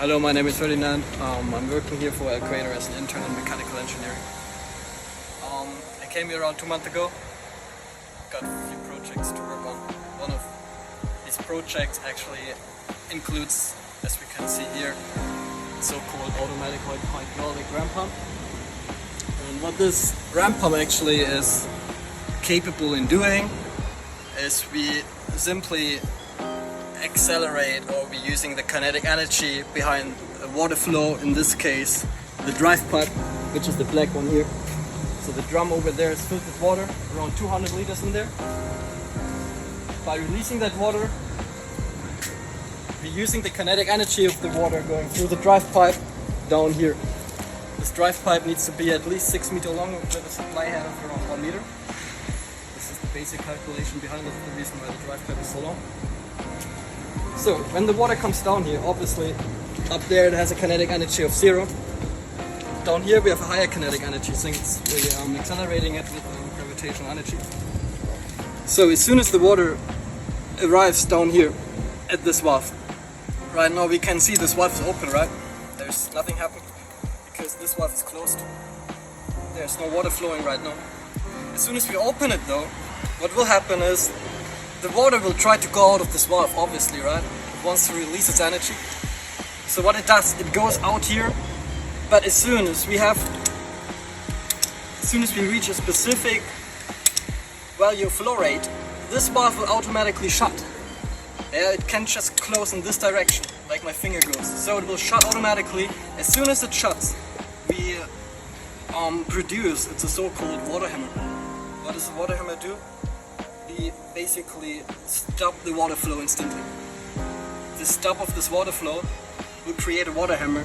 Hello, my name is Ferdinand. I'm working here for Equator as an intern in mechanical engineering. I came here around 2 months ago. Got a few projects to work on. One of these projects actually includes, as we can see here, so-called automatic hydraulic ram pump. And what this ram pump actually is capable in doing is we simply accelerate, or we're using the kinetic energy behind a water flow, in this case the drive pipe, which is the black one here. So the drum over there is filled with water, around 200 liters in there. By releasing that water, we're using the kinetic energy of the water going through the drive pipe down here. This drive pipe needs to be at least 6 meters long with a supply head of around 1 meter. This is the basic calculation behind it, the reason why the drive pipe is so long. So, when the water comes down here, obviously, up there it has a kinetic energy of 0. Down here we have a higher kinetic energy since we're accelerating it with gravitational energy. So, as soon as the water arrives down here at this valve, right now we can see this valve is open, right? There's nothing happening because this valve is closed. There's no water flowing right now. As soon as we open it though, what will happen is the water will try to go out of this valve, obviously, right? It wants to release its energy. So what it does, it goes out here, but as soon as we reach a specific value of flow rate, this valve will automatically shut. Yeah, it can just close in this direction, like my finger goes. So it will shut automatically. As soon as it shuts, we produce, it's a so-called water hammer. What does the water hammer do? We basically stop the water flow instantly. The stop of this water flow will create a water hammer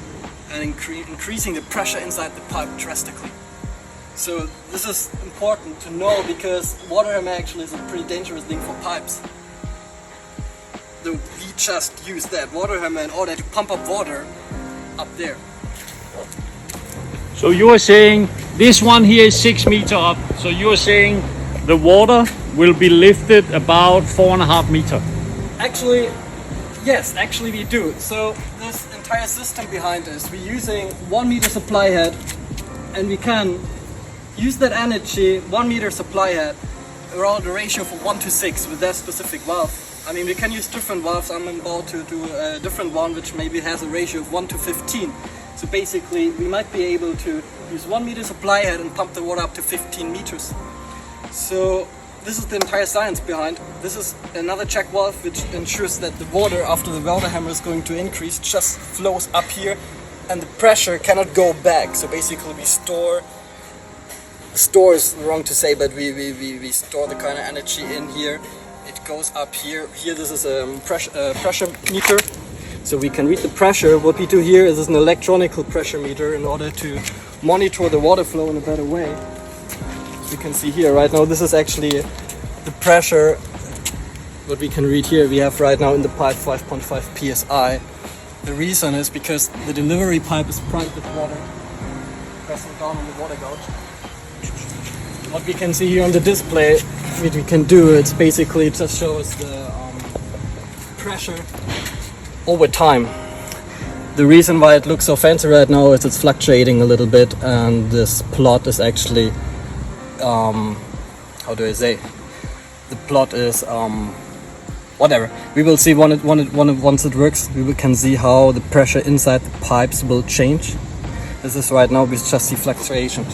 and increasing the pressure inside the pipe drastically. So this is important to know because water hammer actually is a pretty dangerous thing for pipes. So we just use that water hammer in order to pump up water up there. So you are saying this one here is 6 meters up. So you are saying the water will be lifted about 4.5 meters. Actually, yes, actually we do. So this entire system behind us, we're using 1 meter supply head, and we can use that energy, 1 meter supply head, around a ratio of 1:6 with that specific valve. I mean, we can use different valves. I'm about to do a different one which maybe has a ratio of 1:15. So basically we might be able to use 1 meter supply head and pump the water up to 15 meters. So this is the entire science behind. This is another check valve which ensures that the water after the water hammer is going to increase just flows up here and the pressure cannot go back. So basically we store is wrong to say, but we store the kind of energy in here. It goes up here. Here this is a pressure meter. So we can read the pressure. What we do here is an electronical pressure meter in order to monitor the water flow in a better way. You can see here right now, this is actually the pressure. What we can read here, we have right now in the pipe 5.5 psi. The reason is because the delivery pipe is primed with water, pressing down on the water gauge. What we can see here on the display, what we can do, it's basically just shows the pressure over time. The reason why it looks so fancy right now is it's fluctuating a little bit, and this plot is actually how do I say? The plot is whatever. We will see once it works. We can see how the pressure inside the pipes will change. This is right now we just see fluctuation.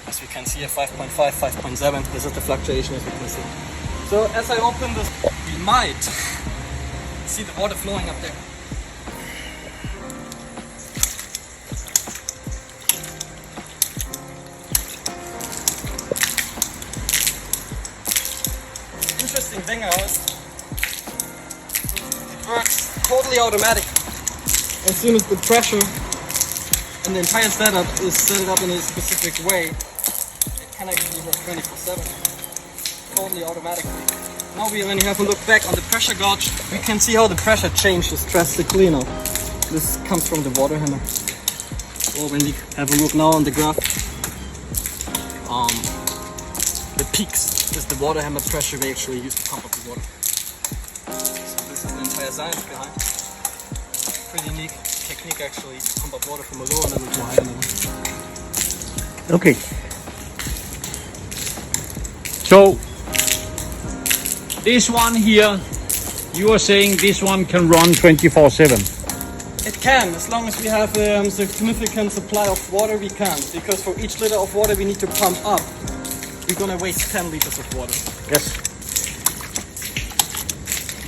As we can see, 5.5, 5.7. This is the fluctuation as we can see. So as I open this, we might see the water flowing up there. Interesting thing is, it works totally automatic. As soon as the pressure and the entire setup is set up in a specific way, it can actually work 24/7, totally automatically. Now when you have a look back on the pressure gauge, we can see how the pressure changes drastically now. This comes from the water hammer. Or when we have a look now on the graph, the peaks is the water hammer pressure we actually use to pump up the water. So this is the entire science behind. Pretty unique. technique actually to pump up water from a lower level to a higher level. Okay. So this one here, you are saying this one can run 24/7. It can, as long as we have a significant supply of water, we can. Because for each liter of water we need to pump up, we're gonna waste 10 liters of water. Yes.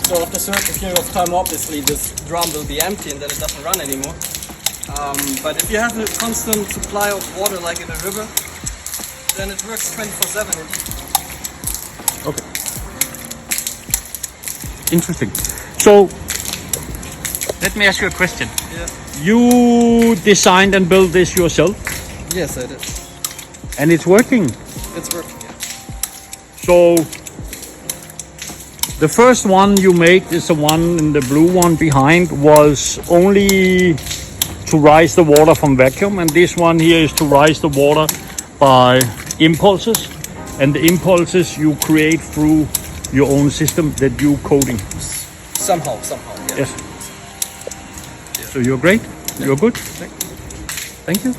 So after a certain period of time, obviously this drum will be empty and then it doesn't run anymore. But if you have a constant supply of water like in a river, then it works 24/7. Okay. Interesting. So let me ask you a question. Yeah. You designed and built this yourself, Yes, I did. and it's working. It's working, yeah. So the first one you made is the one in the blue one behind, was only to rise the water from vacuum, and this one here is to rise the water by impulses, and the impulses you create through your own system that you coding. Somehow, yeah. Yes. So you're great. You're good. Thank you.